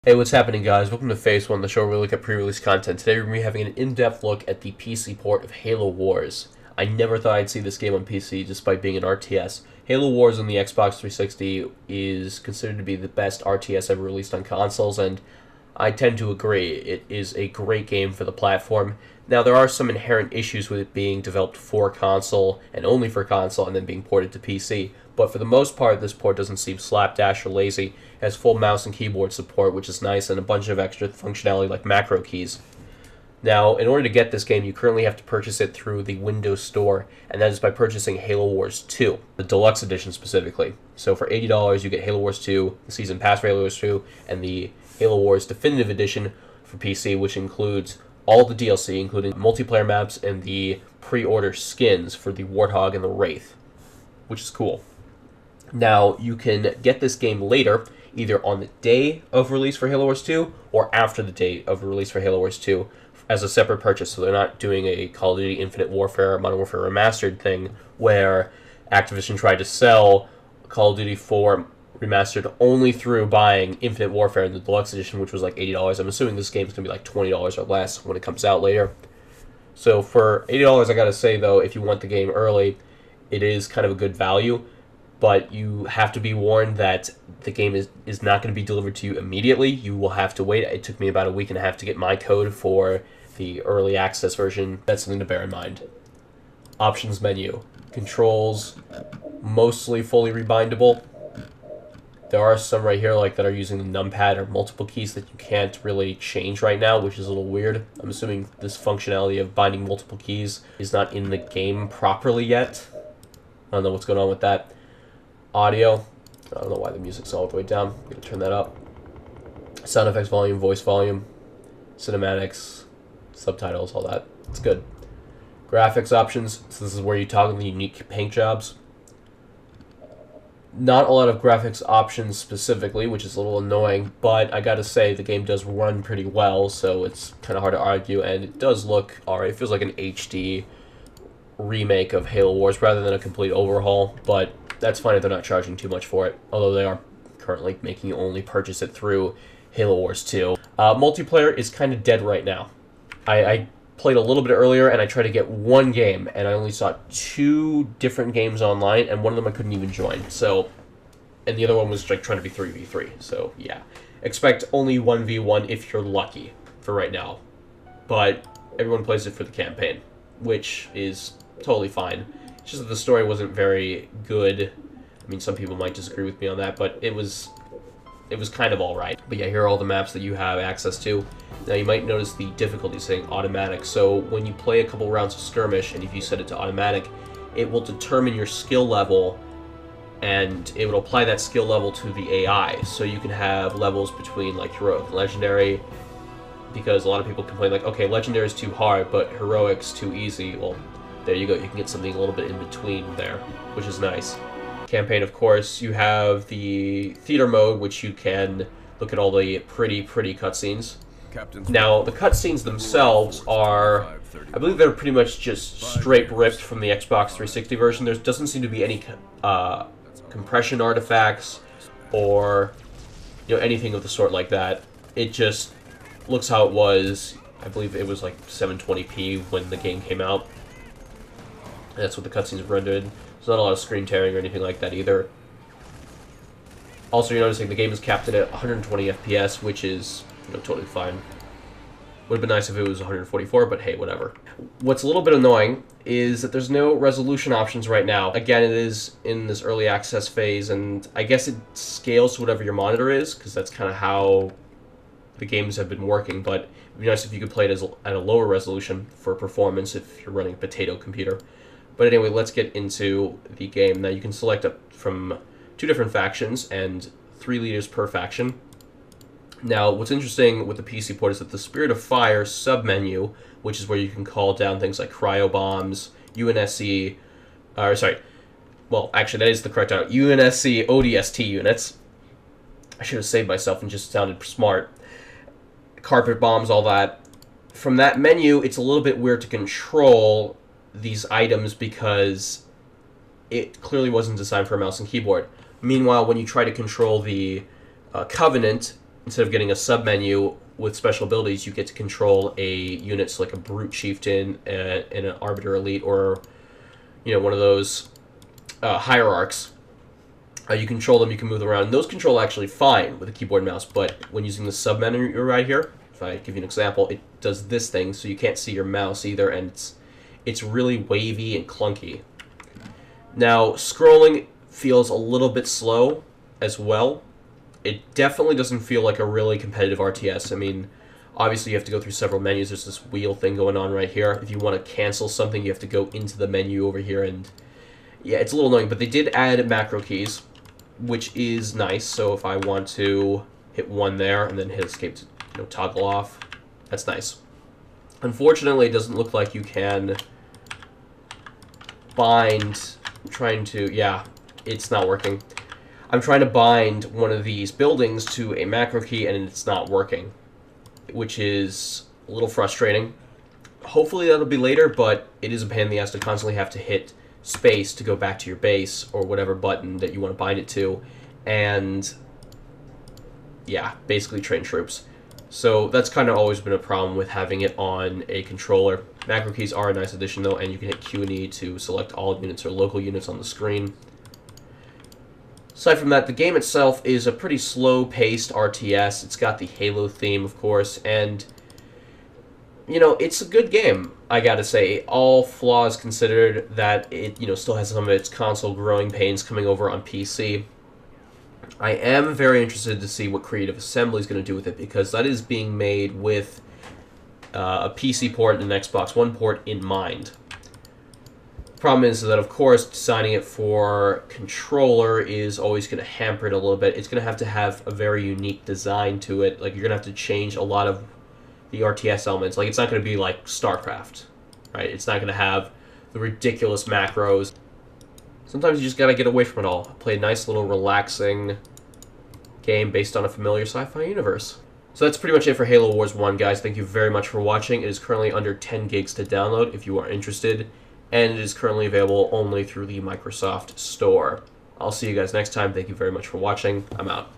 Hey, what's happening, guys? Welcome to Phase 1, the show where we look at pre-release content. Today we're going to be having an in-depth look at the PC port of Halo Wars. I never thought I'd see this game on PC despite being an RTS. Halo Wars on the Xbox 360 is considered to be the best RTS ever released on consoles, and I tend to agree. It is a great game for the platform. Now, there are some inherent issues with it being developed for console, and only for console, and then being ported to PC. But for the most part, this port doesn't seem slapdash or lazy. It has full mouse and keyboard support, which is nice, and a bunch of extra functionality like macro keys. Now, in order to get this game, you currently have to purchase it through the Windows Store, and that is by purchasing Halo Wars 2, the Deluxe Edition specifically. So for $80, you get Halo Wars 2, the Season Pass for Halo Wars 2, and the Halo Wars Definitive Edition for PC, which includes all the DLC, including multiplayer maps and the pre-order skins for the Warthog and the Wraith, which is cool. Now, you can get this game later, either on the day of release for Halo Wars 2 or after the date of release for Halo Wars 2 as a separate purchase. So they're not doing a Call of Duty Infinite Warfare, Modern Warfare Remastered thing where Activision tried to sell Call of Duty 4 Remastered only through buying Infinite Warfare in the Deluxe Edition, which was like $80. I'm assuming this game's going to be like $20 or less when it comes out later. So for $80, I gotta say, though, if you want the game early, it is kind of a good value. But you have to be warned that the game is not going to be delivered to you immediately. You will have to wait. It took me about a week and a half to get my code for the early access version. That's something to bear in mind. Options menu. Controls, mostly fully rebindable. There are some right here that are using the numpad or multiple keys that you can't really change right now, which is a little weird. I'm assuming this functionality of binding multiple keys is not in the game properly yet. I don't know what's going on with that. Audio. I don't know why the music's all the way down. I'm going to turn that up. Sound effects volume, voice volume, cinematics, subtitles, all that. It's good. Graphics options. So this is where you toggle the unique paint jobs. Not a lot of graphics options specifically, which is a little annoying, but I gotta say the game does run pretty well, so it's kind of hard to argue, and it does look alright. It feels like an HD remake of Halo Wars rather than a complete overhaul, but that's fine if they're not charging too much for it, although they are currently making you only purchase it through Halo Wars 2. Multiplayer is kind of dead right now. I played a little bit earlier, and I tried to get one game, and I only saw 2 different games online, and one of them I couldn't even join. So, and the other one was trying to be 3v3. So yeah, expect only 1v1 if you're lucky for right now. But everyone plays it for the campaign, which is totally fine. It's just that the story wasn't very good. I mean, some people might disagree with me on that, but it was kind of alright. But yeah, here are all the maps that you have access to. Now you might notice the difficulty saying automatic. So when you play a couple rounds of skirmish, and if you set it to automatic, it will determine your skill level, and it will apply that skill level to the AI. So you can have levels between like heroic and legendary, because a lot of people complain like, okay, legendary is too hard, but heroic's too easy. Well, there you go. You can get something a little bit in between there, which is nice. Campaign, of course, you have the theater mode, which you can look at all the pretty cutscenes. Now, the cutscenes themselves are, I believe they're pretty much just straight ripped from the Xbox 360 version. There doesn't seem to be any compression artifacts or anything of the sort like that. It just looks how it was. I believe it was like 720p when the game came out. And that's what the cutscenes rendered. There's not a lot of screen tearing or anything like that either. Also, you're noticing the game is capped at 120 FPS, which is totally fine. Would have been nice if it was 144, but hey, whatever. What's a little bit annoying is that there's no resolution options right now. Again, it is in this early access phase, and I guess it scales to whatever your monitor is, because that's kind of how the games have been working, but it'd be nice if you could play it at a lower resolution for performance if you're running a potato computer. But anyway, let's get into the game. Now, you can select from 2 different factions and 3 leaders per faction. Now, what's interesting with the PC port is that the Spirit of Fire submenu, which is where you can call down things like cryo bombs, UNSC, well, actually, that is the correct title, UNSC ODST units. I should have saved myself and just sounded smart. Carpet bombs, all that. From that menu, it's a little bit weird to control these items because it clearly wasn't designed for a mouse and keyboard. Meanwhile, when you try to control the Covenant, instead of getting a submenu with special abilities, you get to control a units like a Brute Chieftain and an Arbiter Elite, or one of those hierarchs. You control them, you can move them around. And those control actually fine with a keyboard and mouse, but when using the submenu right here, if I give you an example, it does this thing, so you can't see your mouse either, and it's really wavy and clunky. Now, scrolling feels a little bit slow as well. It definitely doesn't feel like a really competitive RTS. I mean, obviously you have to go through several menus. There's this wheel thing going on right here. If you want to cancel something, you have to go into the menu over here, and yeah, it's a little annoying, but they did add macro keys, which is nice. So if I want to hit 1 there and then hit escape to toggle off, that's nice. Unfortunately, it doesn't look like you can bind. Yeah, it's not working. I'm trying to bind one of these buildings to a macro key, and it's not working, which is a little frustrating. Hopefully that'll be later, but it is a pain in the ass to constantly have to hit space to go back to your base or whatever button that you want to bind it to, and yeah, basically train troops. So that's kind of always been a problem with having it on a controller. Macro keys are a nice addition though, and you can hit Q and E to select all units or local units on the screen. Aside from that, the game itself is a pretty slow-paced RTS. It's got the Halo theme, of course, and it's a good game, I gotta say. All flaws considered, that it still has some of its console growing pains coming over on PC. I am very interested to see what Creative Assembly is going to do with it, because that is being made with a PC port and an Xbox One port in mind. The problem is that, of course, designing it for controller is always going to hamper it a little bit. It's going to have a very unique design to it. Like, you're going to have to change a lot of the RTS elements. Like, it's not going to be like StarCraft, right? It's not going to have the ridiculous macros. Sometimes you just gotta get away from it all. Play a nice little relaxing game based on a familiar sci-fi universe. So that's pretty much it for Halo Wars 1, guys. Thank you very much for watching. It is currently under 10 gigs to download if you are interested, and it is currently available only through the Microsoft Store. I'll see you guys next time. Thank you very much for watching. I'm out.